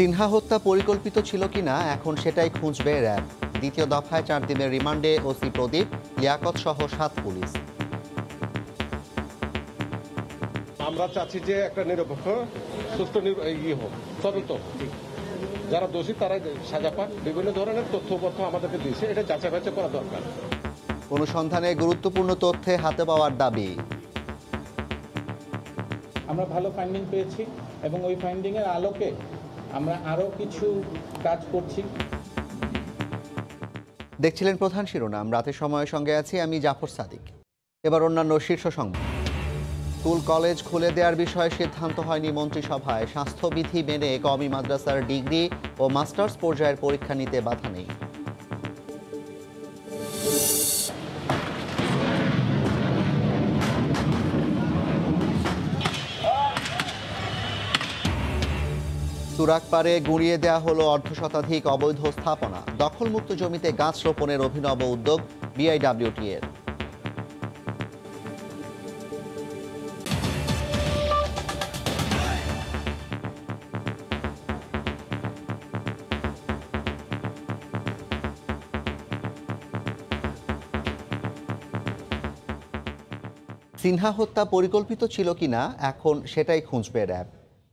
সিনহা হত্যা পরিকল্পিত ছিল কিনা এখন সেটাই খুঁজবে র্যাব। দ্বিতীয় দফায় 4 দিনের রিমান্ডে ওসি প্রদীপ, লিয়াকত সহ 7 পুলিশ। আমরা চাচ্ছি যে একটা নিরপেক্ষ সুষ্ঠু হোক, তদন্ত যারা দোষী তারা সাজা পাক। বিভিন্ন ধরনের তথ্যপত্র আমাদেরকে দিয়েছে, এটা যাচাই বাছাই করা দরকার। অনুসন্ধানে গুরুত্বপূর্ণ তথ্যে হাতে পাওয়ার দাবি। আমরা ভালো ফাইন্ডিং পেয়েছি এবং ওই ফাইন্ডিং এর আলোকে আমরা আরো কিছু কাজ করছি। দেখছিলেন প্রধান শিরোনাম, রাতের সময়ের সঙ্গে আছি আমি জাফর সাদিক। এবার অন্যান্য শীর্ষ সংবাদ। স্কুল কলেজ খুলে দেওয়ার বিষয়ে সিদ্ধান্ত হয়নি মন্ত্রিসভায়। স্বাস্থ্যবিধি মেনে কওমি মাদ্রাসার ডিগ্রি ও মাস্টার্স পর্যায়ের পরীক্ষা নিতে বাধা নেই। তুরাগপাড়ে গুঁড়িয়ে দেওয়া হলো অর্ধশতাধিক অবৈধ স্থাপনা। দখলমুক্ত জমিতে গাছ রোপণের অভিনব উদ্যোগ বিআইডব্লিউটি এর। সিনহা হত্যা পরিকল্পিত ছিল কিনা এখন সেটাই খুঁজবে র্যাব।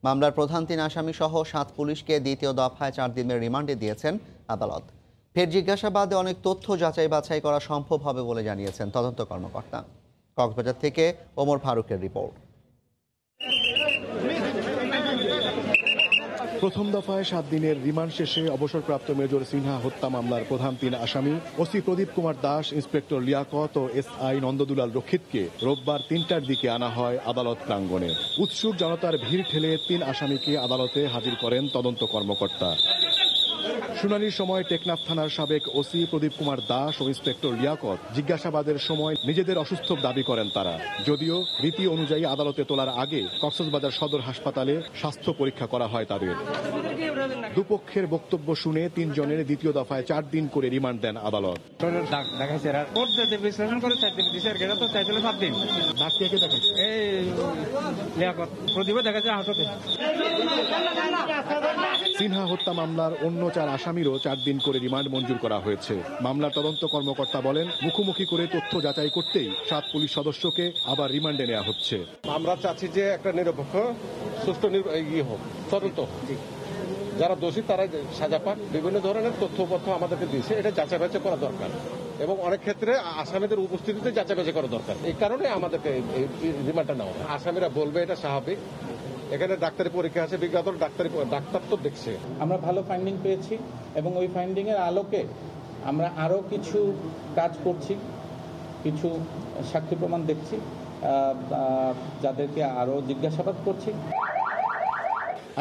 মামলার প্রধান 3 আসামি সহ 7 পুলিশকে দ্বিতীয় দফায় 4 দিনের রিমান্ডে দিয়েছেন আদালত। ফের জিজ্ঞাসাবাদে অনেক তথ্য যাচাই বাছাই করা সম্ভব হবে বলে জানিয়েছেন তদন্ত কর্মকর্তা। কক্সবাজার থেকে ওমর ফারুকের রিপোর্ট। প্রথম দফায় 7 দিনের রিমান্ড শেষে অবসরপ্রাপ্ত মেজর সিনহা হত্যা মামলার প্রধান 3 আসামি ওসি প্রদীপ কুমার দাস, ইন্সপেক্টর লিয়াকত ও এসআই নন্দদুলাল রক্ষিতকে রোববার 3টার দিকে আনা হয় আদালত প্রাঙ্গণে। উৎসুক জনতার ভিড় ঠেলে 3 আসামিকে আদালতে হাজির করেন তদন্ত কর্মকর্তা। শুনানির সময় টেকনাফ থানার সাবেক ওসি প্রদীপ কুমার দাস ও ইন্সপেক্টর লিয়াকত জিজ্ঞাসাবাদের সময় নিজেদের অসুস্থ দাবি করেন তারা। যদিও রীতি অনুযায়ী আদালতে তোলার আগে কক্সবাজার সদর হাসপাতালে স্বাস্থ্য পরীক্ষা করা হয় তাদের। দুপক্ষের বক্তব্য শুনে 3 জনের দ্বিতীয় দফায় 4 দিন করে রিমান্ড দেন আদালত। সিনহা হত্যা মামলার অন্য 4 আসামিরও 4 দিন করে রিমান্ড মঞ্জুর করা হয়েছে। মামলার তদন্ত কর্মকর্তা বলেন, মুখোমুখি করে তথ্য যাচাই করতেই 7 পুলিশ সদস্যকে আবার রিমান্ডে নেওয়া হচ্ছে। আমরা চাচ্ছি যে একটা নিরপেক্ষ সুষ্ঠু হোক, তদন্ত যারা দোষী তারা সাজা পাক। বিভিন্ন ধরনের তথ্যপত্র আমাদেরকে দিয়েছে, এটা যাচাই বাছাই করা দরকার এবং অনেক ক্ষেত্রে আসামিদের উপস্থিতিতে যাচাই বাছাই করা দরকার। এই কারণে আমাদেরকে রিমান্ডটা নেওয়া। আসামিরা বলবে এটা স্বাভাবিক। এখানে ডাক্তারি পরীক্ষা আছে, বিজ্ঞাত ডাক্তার তো দেখছে। আমরা ভালো ফাইন্ডিং পেয়েছি এবং ওই ফাইন্ডিং এর আলোকে আমরা আরো কিছু কাজ করছি, কিছু সাক্ষী প্রমাণ দেখছি, যাদেরকে আরো জিজ্ঞাসাবাদ করছি।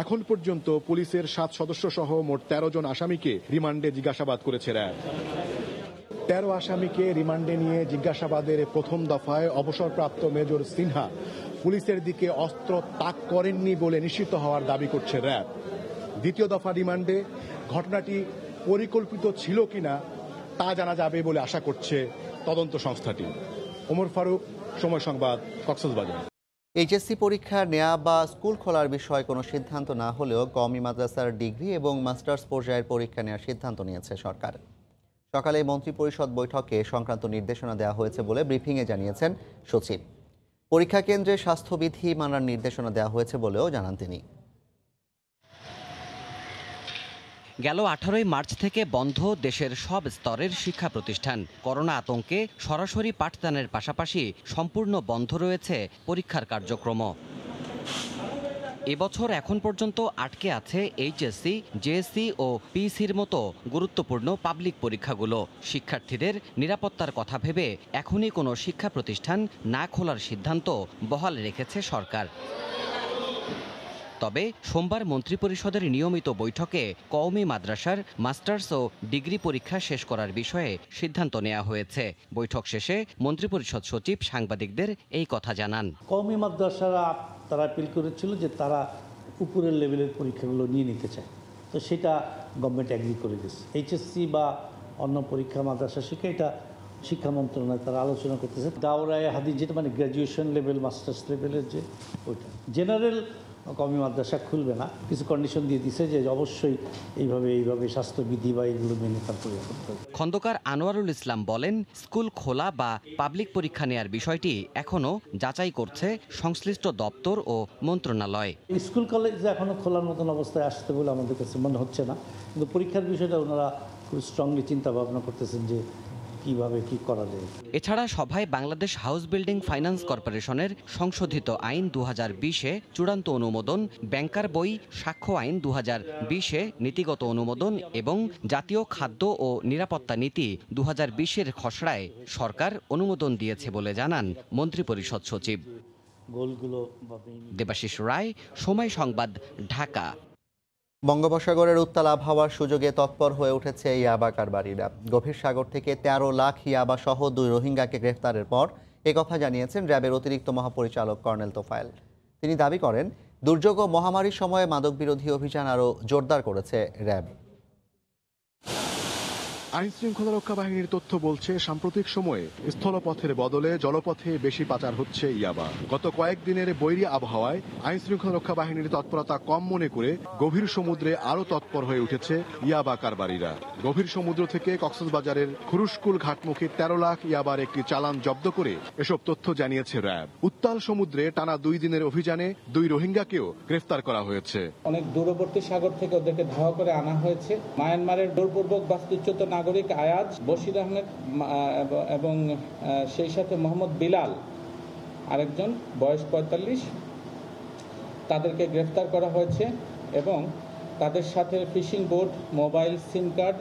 এখন পর্যন্ত পুলিশের 7 সদস্য সহ মোট 13 জন আসামিকে রিমান্ডে জিজ্ঞাসাবাদ করেছে র্যাব। 13 আসামিকে রিমান্ডে নিয়ে জিজ্ঞাসাবাদের প্রথম দফায় অবসরপ্রাপ্ত মেজর সিনহা পুলিশের দিকে অস্ত্র তাক করেননি বলে নিশ্চিত হওয়ার দাবি করছে র্যাব। দ্বিতীয় দফা রিমান্ডে ঘটনাটি পরিকল্পিত ছিল কিনা তা জানা যাবে বলে আশা করছে তদন্ত সংস্থাটি। ওমর ফারুক, সময় সংবাদ, কক্সবাজার। এইচএসসি পরীক্ষা নেওয়া বা স্কুল খোলার বিষয়ে কোনো সিদ্ধান্ত না হলেও কওমি মাদ্রাসার ডিগ্রি এবং মাস্টার্স পর্যায়ের পরীক্ষা নেওয়ার সিদ্ধান্ত নিয়েছে সরকার। সকালে মন্ত্রিপরিষদ বৈঠকে সংক্রান্ত নির্দেশনা দেওয়া হয়েছে বলে ব্রিফিংয়ে জানিয়েছেন সচিব। পরীক্ষা কেন্দ্রে স্বাস্থ্যবিধি মানার নির্দেশনা দেওয়া হয়েছে বলেও জানান তিনি। গেল 18 মার্চ থেকে বন্ধ দেশের সব স্তরের শিক্ষা প্রতিষ্ঠান। করোনা আতঙ্কে সরাসরি পাঠদানের পাশাপাশি সম্পূর্ণ বন্ধ রয়েছে পরীক্ষার কার্যক্রম। এবছর এখন পর্যন্ত আটকে আছে এইচএসসি, জেএসসি ও পিইসির মতো গুরুত্বপূর্ণ পাবলিক পরীক্ষাগুলো। শিক্ষার্থীদের নিরাপত্তার কথা ভেবে এখনই কোনো শিক্ষা প্রতিষ্ঠান না খোলার সিদ্ধান্ত বহাল রেখেছে সরকার। তবে সোমবার মন্ত্রিপরিষদের নিয়মিত বৈঠকে কওমি মাদ্রাসার মাস্টার্স ও ডিগ্রি পরীক্ষা শেষ করার বিষয়ে সিদ্ধান্ত নেওয়া হয়েছে। বৈঠক শেষে মন্ত্রিপরিষদ সচিব সাংবাদিকদের এই কথা জানান। কওমি মাদ্রাসারা তারা আপিল করেছিল যে তারা উপরের লেভেলের পরীক্ষাগুলো নিয়ে নিতে চায়, তো সেটা গভর্নমেন্ট এগ্রি করে দিয়েছে। এইচএসসি বা অন্য পরীক্ষা মাদ্রাসা শিক্ষা, এটা শিক্ষা মন্ত্রণালয় তারা আলোচনা করতেছে। দাওরায়ে হাদিস যেটা মানে গ্র্যাজুয়েশন লেভেল, মাস্টার্স লেভেলের যে ওইটা, জেনারেল কওমি মাদ্রাসা খুলবে না। কিছু কন্ডিশন দিয়ে দিছে যে অবশ্যই এইভাবে স্বাস্থ্যবিধি বা এগুলো মেনে তারপরে করতে হবে। খন্দকার আনোয়ারুল ইসলাম বলেন, স্কুল খোলা বা পাবলিক পরীক্ষা নেয়ার বিষয়টি এখনও যাচাই করছে সংশ্লিষ্ট দপ্তর ও মন্ত্রণালয়। স্কুল কলেজ এখনো খোলার মতন অবস্থায় আসতে বলে আমাদের কাছে মনে হচ্ছে না, কিন্তু পরীক্ষার বিষয়টা ওনারা খুব স্ট্রংলি চিন্তা ভাবনা করতেছেন যে কিভাবে কি করা যায়। এছাড়া সভায় বাংলাদেশ হাউস বিল্ডিং ফাইন্যান্স কর্পোরেশনের সংশোধিত আইন 2020-এ চূড়ান্ত অনুমোদন, ব্যাংকার বই সাক্ষ্য আইন 2020-এ নীতিগত অনুমোদন এবং জাতীয় খাদ্য ও নিরাপত্তা নীতি 2020-এর খসড়ায় সরকার অনুমোদন দিয়েছে বলে জানান মন্ত্রিপরিষদ সচিব দেবাশিস রায়। সময় সংবাদ, ঢাকা। বঙ্গোপসাগরের উত্তাল আবহাওয়ার সুযোগে তৎপর হয়ে উঠেছে ইয়াবা কারবারিরা। গভীর সাগর থেকে 13 লাখ ইয়াবা সহ 2 রোহিঙ্গাকে গ্রেফতারের পর একথা জানিয়েছেন র্যাবের অতিরিক্ত মহাপরিচালক কর্নেল তোফায়েল। তিনি দাবি করেন, দুর্যোগ ও মহামারীর সময়ে মাদকবিরোধী অভিযান আরও জোরদার করেছে র্যাব। আইন শৃঙ্খলা রক্ষা বাহিনীর তথ্য বলছে, সাম্প্রতিক সময়ে স্থলপথের বদলে জলপথে বেশি পাচার হচ্ছে ইয়াবা। গত কয়েকদিনের বৈরী আবহাওয়ায় আইন শৃঙ্খলা রক্ষা বাহিনীর তৎপরতা কম মনে করে গভীর সমুদ্রে আরও তৎপর হয়ে উঠেছে ইয়াবা কারবারিরা। গভীর সমুদ্র থেকে কক্সবাজারের খুরুশকুল ঘাটমুখী 13 লাখ ইয়াবার একটি চালান জব্দ করে এসব তথ্য জানিয়েছে র্যাব। উত্তাল সমুদ্রে টানা 2 দিনের অভিযানে 2 রোহিঙ্গাকেও গ্রেফতার করা হয়েছে। অনেক দূরবর্তী সাগর থেকে ওদেরকে ধাওয়া করে আনা হয়েছে। মায়ানমারের জোরপূর্বক বাস্তুচ্যুত নাগরিক আয়াজ, বশির আহমেদ এবং সেই সাথে মোহাম্মদ বিলাল আরেকজন, বয়স 45, তাদেরকে গ্রেফতার করা হয়েছে এবং তাদের সাথে fishing boat, mobile, SIM card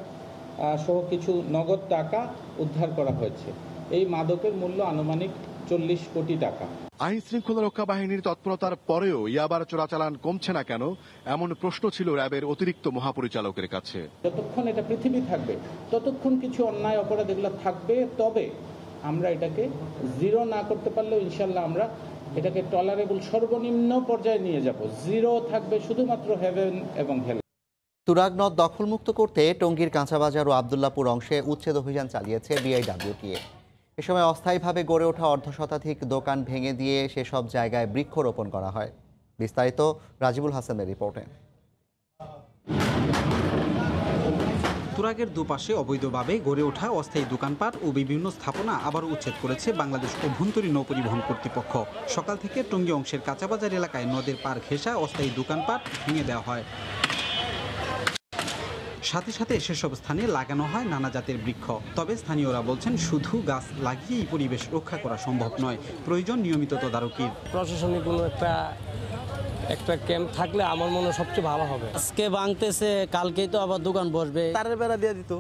সহ কিছু নগদ টাকা উদ্ধার করা হয়েছে। এই মাদকের মূল্য আনুমানিক 40 কোটি টাকা। আইন শৃঙ্খলা রক্ষা বাহিনীর তৎপরতার পরেও ইয়াবার চোরাচালান কমছে না কেন, এমন প্রশ্ন ছিল র্যাবের অতিরিক্ত মহাপরিচালকের কাছে। যতক্ষণ এটা পৃথিবী থাকবে ততক্ষণ কিছু অন্যায় অপরাধ এগুলো থাকবে, তবে আমরা এটাকে জিরো না করতে পারলেও ইনশাল্লাহ আমরা এটাকে টলারেবল সর্বনিম্ন পর্যায়ে নিয়ে যাব। জিরো থাকবে শুধুমাত্র হেভেন এবং হেল। তুরাগ নদ দখলমুক্ত করতে টঙ্গীর কাঁচাবাজার ও আবদুল্লাপুর অংশে উচ্ছেদ অভিযান চালিয়েছে বিআইডব্লিউটিএ। এ সময় অস্থায়ীভাবে গড়ে ওঠা 1/2 দোকান ভেঙে দিয়ে সেসব জায়গায় বৃক্ষরোপণ করা হয়। বিস্তারিত রাজিবুল হাসানের রিপোর্টে। তুরাগের দুপাশে অবৈধভাবে গড়ে ওঠা অস্থায়ী দোকানপাট ও বিভিন্ন স্থাপনা আবার উচ্ছেদ করেছে বাংলাদেশ অভ্যন্তরীণ নৌপরিবহন কর্তৃপক্ষ। সকাল থেকে টঙ্গী অংশের কাঁচাবাজার এলাকায় নদের পার ঘেঁষা অস্থায়ী দোকানপাট ভেঙে দেওয়া হয়। সাথে সাথে সেসব স্থানে লাগানো হয় নানা জাতের বৃক্ষ। তবে স্থানীয়রা বলছেন, শুধু গাছ লাগিয়েই পরিবেশ রক্ষা করা সম্ভব নয়, প্রয়োজন নিয়মিত তদারকির। প্রশাসনিক কোনো একটা ক্যাম্প থাকলে আমার মনে হয় সবচেয়ে ভালো হবে। আজকে ভাঙতেছে, কালকেই তো আবার দোকান বসবে। তারের বেড়া দিয়ে দিত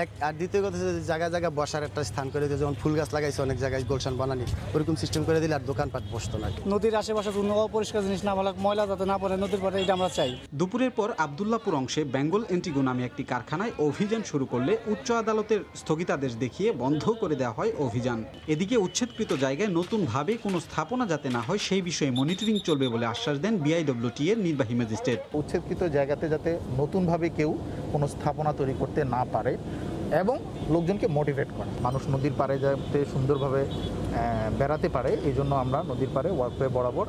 এক, আর দ্বিতীয় কথা জায়গায় জায়গায় বসার একটা স্থান করে দিত। যেমন ফুল গাছ লাগাইছে অনেক জায়গায় গোলশান বানানি, ওরকম সিস্টেম করে দিলে আর দোকানপাট বসতো না। নদীর আশেপাশে কোনো অপরিষ্কার জিনিস না ভালো, ময়লা যাতে না পড়ে নদীর পরে, এটা আমরা চাই। দুপুরের পর আবদুল্লাপুর অংশে বেঙ্গল এন্টিগো নামে একটি কারখানায় অভিযান শুরু করলে উচ্চ আদালতের স্থগিতাদেশ দেখিয়ে বন্ধ করে দেওয়া হয় অভিযান। এদিকে উচ্ছেদকৃত জায়গায় নতুনভাবে কোনো স্থাপনা যাতে না হয় সেই বিষয়ে মনিটরিং চলবে বলে আশ্বাস দেন বিআইডব্লিউটি এর নির্বাহী ম্যাজিস্ট্রেট। উচ্ছেদকৃত জায়গাতে যাতে নতুনভাবে কেউ কোনো স্থাপনা তৈরি করতে না পারে এবং লোকজনকে মোটিভেট করে, মানুষ নদীর পাড়ে যাতে সুন্দরভাবে বেড়াতে পারে, এই জন্য আমরা নদীর পাড়ে ওয়াকওয়ে বরাবর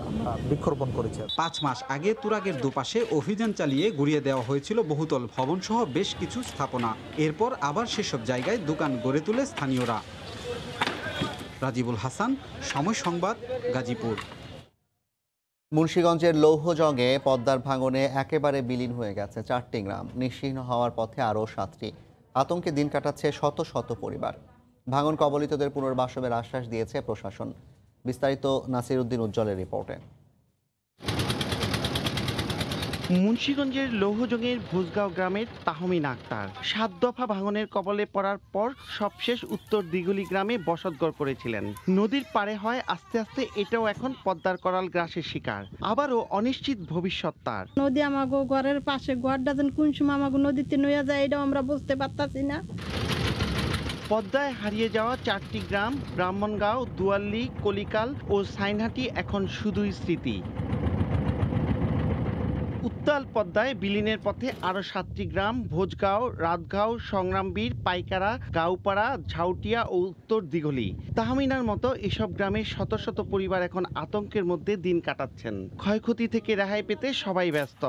বৃক্ষরোপণ করেছি। 5 মাস আগে তুরাগের দুপাশে অভিযান চালিয়ে গুড়িয়ে দেওয়া হয়েছিল বহুতল ভবন সহ বেশ কিছু স্থাপনা। এরপর আবার সেসব জায়গায় দোকান গড়ে তুলে স্থানীয়রা। রাজিবুল হাসান, সময় সংবাদ, গাজীপুর। মুন্সিগঞ্জের লৌহজংয়ে পদ্মার ভাঙনে একেবারে বিলীন হয়ে গেছে 4টি গ্রাম। নিশ্চিহ্ন হওয়ার পথে আরও 7টি। আতঙ্কে দিন কাটাচ্ছে শত শত পরিবার। ভাঙন কবলিতদের পুনর্বাসনের আশ্বাস দিয়েছে প্রশাসন। বিস্তারিত নাসির উদ্দিন উজ্জ্বলের রিপোর্টে। মুন্সিগঞ্জের লৌহজংয়ের ভুজগাঁও গ্রামের তাহমিনা আক্তার 7 দফা ভাঙনের কবলে পড়ার পর সবশেষ উত্তর দিগুলি গ্রামে বসতঘর করেছিলেন। নদীর পারে হয় আস্তে আস্তে এটাও এখন পদ্মার করাল গ্রাসের শিকার। আবারও অনিশ্চিত ভবিষ্যৎ তার। নদী আমাগো ঘরের পাশে, ঘরটা যেন কোন সময় আমাগো নদীতে নয়া যায় এটাও আমরা বুঝতে পারতাছি না। পদ্মায় হারিয়ে যাওয়া 4টি গ্রাম ব্রাহ্মণগাঁও, দুয়াল্লি, কলিকাল ও সাইনহাটি এখন শুধুই স্মৃতি। উত্তাল পদ্মায় বিলীনের পথে আরও 7টি গ্রাম ভোজগাঁও, রাতগাঁও, সংগ্রামবীর, পাইকারা, গাউপাড়া, ঝাউটিয়া ও উত্তর দিঘলি। তাহমিনার মতো এসব গ্রামের শত শত পরিবার এখন আতঙ্কের মধ্যে দিন কাটাচ্ছেন। ক্ষয়ক্ষতি থেকে রেহাই পেতে সবাই ব্যস্ত।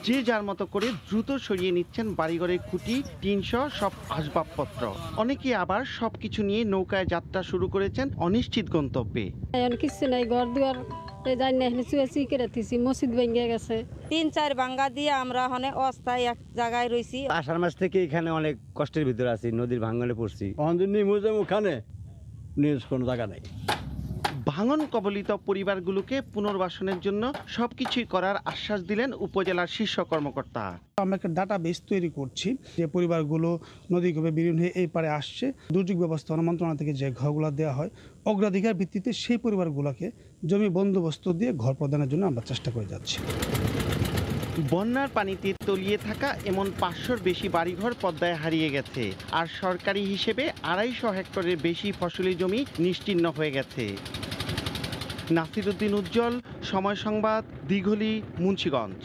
যে যার মতো করে দ্রুত সরিয়ে নিচ্ছেন বাড়িঘরের খুঁটি, টিনসহ সব আসবাবপত্র। অনেকে আবার সবকিছু নিয়ে নৌকায় যাত্রা শুরু করেছেন অনিশ্চিত গন্তব্যে। কিছু নাই, ঘর দুয়ার মসজিদ ভেঙে গেছে। 3-4 ভাঙ্গা দিয়ে আমরা অস্থায়ী এক জায়গায় রয়েছি। আষাঢ় মাস থেকে এখানে অনেক কষ্টের ভিতরে আছি, নদীর ভাঙনে পড়ছি। কোনো জায়গা নেই। ভাঙন কবলিত পরিবারগুলোকে পুনর্বাসনের জন্য সবকিছুই করার আশ্বাস দিলেন উপজেলার শীর্ষ কর্মকর্তা। আমরা একটা ডাটা বেস তৈরি করছি, যে পরিবারগুলো নদীগর্ভে বিলীন হয়ে এই পারে আসছে, দুর্যোগ ব্যবস্থাপনা মন্ত্রণালয় থেকে যে ঘরগুলো দেওয়া হয় অগ্রাধিকার ভিত্তিতে সেই পরিবারগুলোকে জমি বন্দোবস্ত দিয়ে ঘর প্রদানের জন্য আমরা চেষ্টা করে যাচ্ছি। বন্যার পানিতে তলিয়ে থাকা এমন 500-র বেশি বাড়িঘর পদ্মায় হারিয়ে গেছে, আর সরকারি হিসেবে 250 হেক্টরের বেশি ফসলি জমি নিশ্চিহ্ন হয়ে গেছে। নাসিরউদ্দিন উজ্জ্বল, সময় সংবাদ, দিঘলি, মুন্সিগঞ্জ।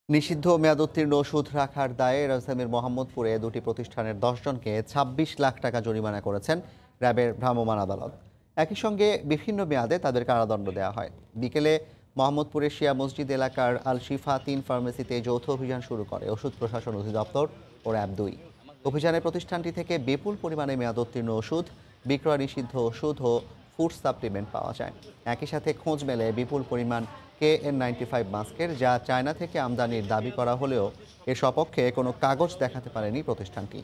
নিষিদ্ধ মেয়াদোত্তীর্ণ ওষুধ রাখার দায়ে রাজধানীর মোহাম্মদপুরে দুটি প্রতিষ্ঠানের 10 জনকে 26 লাখ টাকা জরিমানা করেছেন র্যাবের ভ্রাম্যমাণ আদালত। একই সঙ্গে বিভিন্ন মেয়াদে তাদের কারাদণ্ড দেওয়া হয়। বিকেলে মোহাম্মদপুরের শিয়া মসজিদ এলাকার আল শিফা 3 ফার্মেসিতে যৌথ অভিযান শুরু করে ওষুধ প্রশাসন অধিদপ্তর ও র্যাব 2। অভিযানে প্রতিষ্ঠানটি থেকে বিপুল পরিমাণে মেয়াদোত্তীর্ণ ওষুধ, বিক্রয় নিষিদ্ধ ওষুধ ও ফুড সাপ্লিমেন্ট পাওয়া যায়। একই সাথে খোঁজ মেলে বিপুল পরিমাণ KN95 মাস্কের, যা চায়না থেকে আমদানির দাবি করা হলেও এর সপক্ষে কোনো কাগজ দেখাতে পারেনি প্রতিষ্ঠানটি।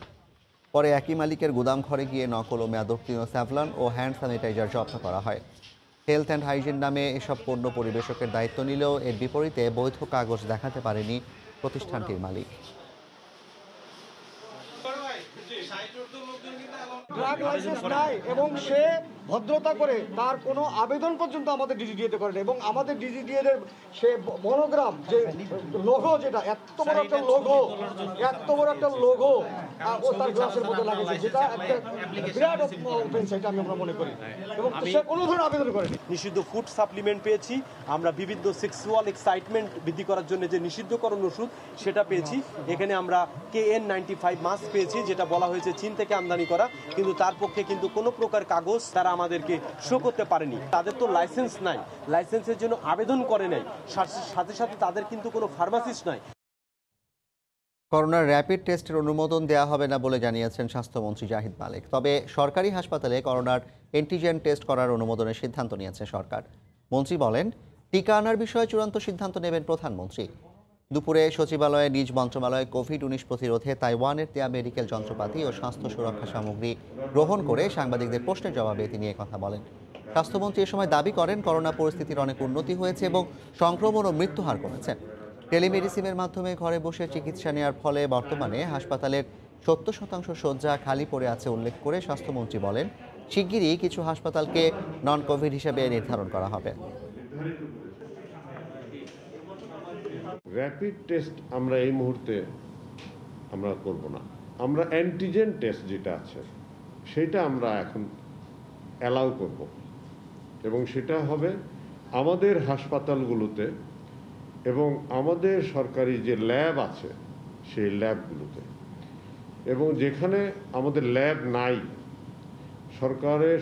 পরে একই মালিকের গুদাম ঘরে গিয়ে নকল ও মেয়াদোত্তীর্ণ স্যাভলন ও হ্যান্ড স্যানিটাইজার জব্দ করা হয়। হেলথ অ্যান্ড হাইজিন নামে এসব পণ্য পরিবেশকের দায়িত্ব নিলেও এর বিপরীতে বৈধ কাগজ দেখাতে পারেনি প্রতিষ্ঠানটির মালিক। ড্রাগ লাইসেন্স নাই এবং সে ভদ্রতা করে তার কোনো আবেদন পর্যন্ত আমাদের ডিজিডিএতে করেন, এবং আমাদের ডিজিডিএর সে মনোগ্রাম যে লোগো, যেটা এত বড় একটা লোগো ও তার গ্লাসের মধ্যে লাগিয়েছে, যেটা একটা বিরাট অফেন্স, এটা আমরা মনে করি, এবং সে কোনো ধরনের আবেদন করেনি। নিষিদ্ধ ফুড সাপ্লিমেন্ট পেয়েছি আমরা, বিভিন্ন সেক্সুয়াল এক্সাইটমেন্ট বৃদ্ধি করার জন্য যে নিষিদ্ধকরণ ওষুধ সেটা পেয়েছি। এখানে আমরা KN95 মাস্ক পেয়েছি, যেটা বলা হয়েছে চীন থেকে আমদানি করা, কিন্তু তার পক্ষে কিন্তু কোনো প্রকার কাগজ তারা আমাদেরকে শো করতে পারেনি। তাদের তো লাইসেন্স নাই, লাইসেন্সের জন্য আবেদন করে নাই, সাথে সাথে তাদের কিন্তু কোনো ফার্মাসিস্ট নাই। করোনার র্যাপিড টেস্টের অনুমোদন দেওয়া হবে না বলে জানিয়েছেন স্বাস্থ্যমন্ত্রী জাহিদ মালিক। তবে সরকারি হাসপাতালে করোনার অ্যান্টিজেন টেস্ট করার অনুমোদনের সিদ্ধান্ত নিয়েছে সরকার। মন্ত্রী বলেন, টিকা আনার বিষয়ে চূড়ান্ত সিদ্ধান্ত নেবেন প্রধানমন্ত্রী। দুপুরে সচিবালয়ে নিজ মন্ত্রণালয় কোভিড-19 প্রতিরোধে তাইওয়ানের দেয়া মেডিকেল যন্ত্রপাতি ও স্বাস্থ্য সুরক্ষা সামগ্রী গ্রহণ করে সাংবাদিকদের প্রশ্নের জবাবে তিনি কথা বলেন। স্বাস্থ্যমন্ত্রী এ সময় দাবি করেন, করোনা পরিস্থিতির অনেক উন্নতি হয়েছে এবং সংক্রমণ ও মৃত্যুহার কমেছে। টেলিমেডিসিনের মাধ্যমে ঘরে বসে চিকিৎসা নেওয়ার ফলে বর্তমানে হাসপাতালের 70% শয্যা খালি পড়ে আছে উল্লেখ করে স্বাস্থ্যমন্ত্রী বলেন, শিগগিরই কিছু হাসপাতালকে নন কোভিড হিসেবে নির্ধারণ করা হবে। র্যাপিড টেস্ট আমরা এই মুহূর্তে আমরা করব না। আমরা অ্যান্টিজেন টেস্ট যেটা আছে সেটা আমরা এখন অ্যালাউ করব, এবং সেটা হবে আমাদের হাসপাতালগুলোতে এবং আমাদের সরকারি যে ল্যাব আছে সেই ল্যাবগুলোতে, এবং যেখানে আমাদের ল্যাব নাই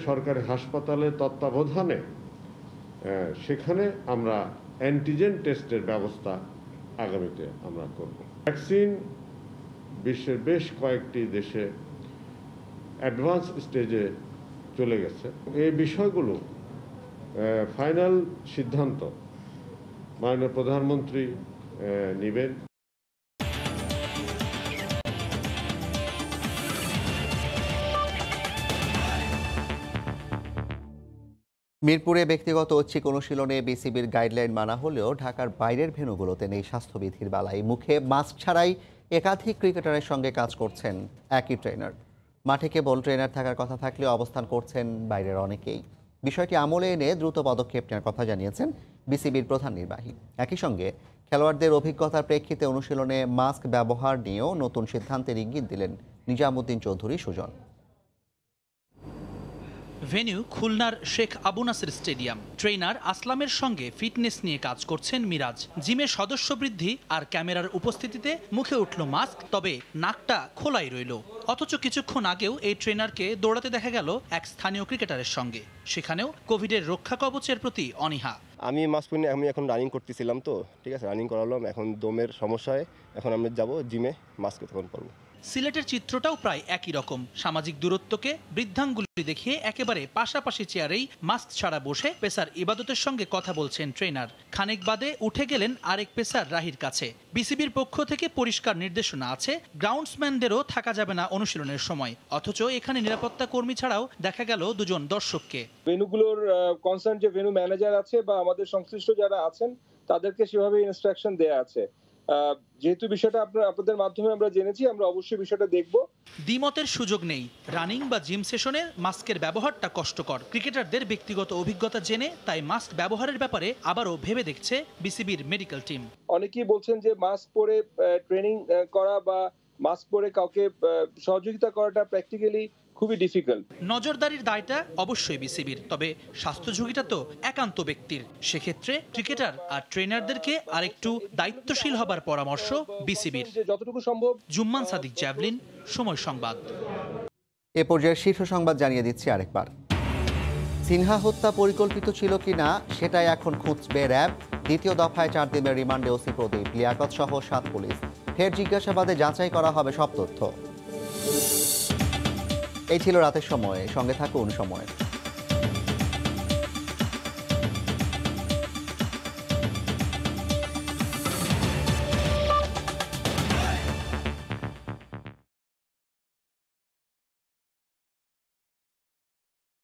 সরকারি হাসপাতালের তত্ত্বাবধানে সেখানে আমরা অ্যান্টিজেন টেস্টের ব্যবস্থা আগামীতে আমরা করব। ভ্যাকসিন বিশ্বের বেশ কয়েকটি দেশে অ্যাডভান্স স্টেজে চলে গেছে। এই বিষয়গুলো ফাইনাল সিদ্ধান্ত মাননীয় প্রধানমন্ত্রী নেবেন। মিরপুরে ব্যক্তিগত ঐচ্ছিক অনুশীলনে বিসিবির গাইডলাইন মানা হলেও ঢাকার বাইরের ভেন্যুগুলোতে নেই স্বাস্থ্যবিধির বালাই। মুখে মাস্ক ছাড়াই একাধিক ক্রিকেটারের সঙ্গে কাজ করছেন একই ট্রেনার। মাঠে কেবল ট্রেনার থাকার কথা থাকলেও অবস্থান করছেন বাইরের অনেকেই। বিষয়টি আমলে এনে দ্রুত পদক্ষেপ নেওয়ার কথা জানিয়েছেন বিসিবির প্রধান নির্বাহী। একই সঙ্গে খেলোয়াড়দের অভিজ্ঞতার প্রেক্ষিতে অনুশীলনে মাস্ক ব্যবহার নিয়েও নতুন সিদ্ধান্তের ইঙ্গিত দিলেন নিজামুদ্দিন চৌধুরী সুজন। ভেন্যু খুলনার শেখ আবু নাসের স্টেডিয়াম। ট্রেনার আসলামের সঙ্গে ফিটনেস নিয়ে কাজ করছেন মিরাজ। জিমে সদস্য বৃদ্ধি আর ক্যামেরার উপস্থিতিতে মুখে উঠল মাস্ক, তবে নাকটা খোলাই রইল। অথচ কিছুক্ষণ আগেও এই ট্রেনারকে দৌড়াতে দেখা গেল এক স্থানীয় ক্রিকেটারের সঙ্গে। সেখানেও কোভিডের রক্ষা কবচের প্রতি অনীহা। আমি মাস্ক পরে আমি এখন রানিং করতেছিলাম, তো ঠিক আছে, রানিং করালাম, এখন দমের সমস্যায় এখন আমি যাব জিমে, মাস্ক তখন করবো। সিলেটের চিত্রটাও প্রায় একই রকম। সামাজিক দূরত্বকে বৃদ্ধাঙ্গুলি দেখিয়ে একেবারে পাশাপাশি চেয়ারেই মাস্ক ছাড়া বসে পেসার ইবাদতের সঙ্গে কথা বলছেন ট্রেনার। খানিক বাদে উঠে গেলেন আরেক পেসার রাহির কাছে। বিসিবির পক্ষ থেকে পরিষ্কার নির্দেশনা আছে, গ্রাউন্ডসম্যানদেরও থাকা যাবে না অনুশীলনের সময়। অথচ এখানে নিরাপত্তা কর্মী ছাড়াও দেখা গেল দুজন দর্শককে। ভেন্যুগুলোর কনসার্ন যে ভেন্যু ম্যানেজার আছে বা আমাদের সংশ্লিষ্ট যারা আছেন তাদেরকে সেভাবে ইনস্ট্রাকশন দেয়া আছে। যেহেতু বিষয়টা আপনাদের মাধ্যমে আমরা জেনেছি, আমরা অবশ্যই বিষয়টা দেখব। দ্বিমতের সুযোগ নেই। রানিং বা জিম সেশনে মাস্কের ব্যবহারটা কষ্টকর। ক্রিকেটারদের ব্যক্তিগত অভিজ্ঞতা জেনে তাই মাস্ক ব্যবহারের ব্যাপারে আবারও ভেবে দেখছে বিসিবির মেডিকেল টিম। অনেকেই বলছেন যে মাস্ক পরে ট্রেনিং করা বা মাস্ক পরে কাউকে সহযোগিতা করাটা প্র্যাকটিক্যালি খুবই ডিফিকাল্ট। নজরদারির দায়টা অবশ্যই বিসিবির, তবে স্বাস্থ্য ঝুঁকিটা তো একান্ত ব্যক্তির। সেক্ষেত্রে ক্রিকেটার আর ট্রেনারদেরকে আরেকটু দায়িত্বশীল হবার পরামর্শ বিসিবির। যতটুকু সম্ভব। জুম্মান সাদিক, জ্যাভলিন, সময় সংবাদ। এ পর্যায়ে শীর্ষ সংবাদ জানিয়ে দিচ্ছি আরেকবার। সিনহা হত্যা পরিকল্পিত ছিল কিনা সেটাই এখন খুঁজবে র্যাব। দ্বিতীয় দফায় 4 দিনের রিমান্ডে ওসি প্রদীপ, লিয়াকত সহ 7 পুলিশ। ফের জিজ্ঞাসাবাদে যাচাই করা হবে সব তথ্য। এই ছিল রাতের সময়, সঙ্গে থাকুন সময়।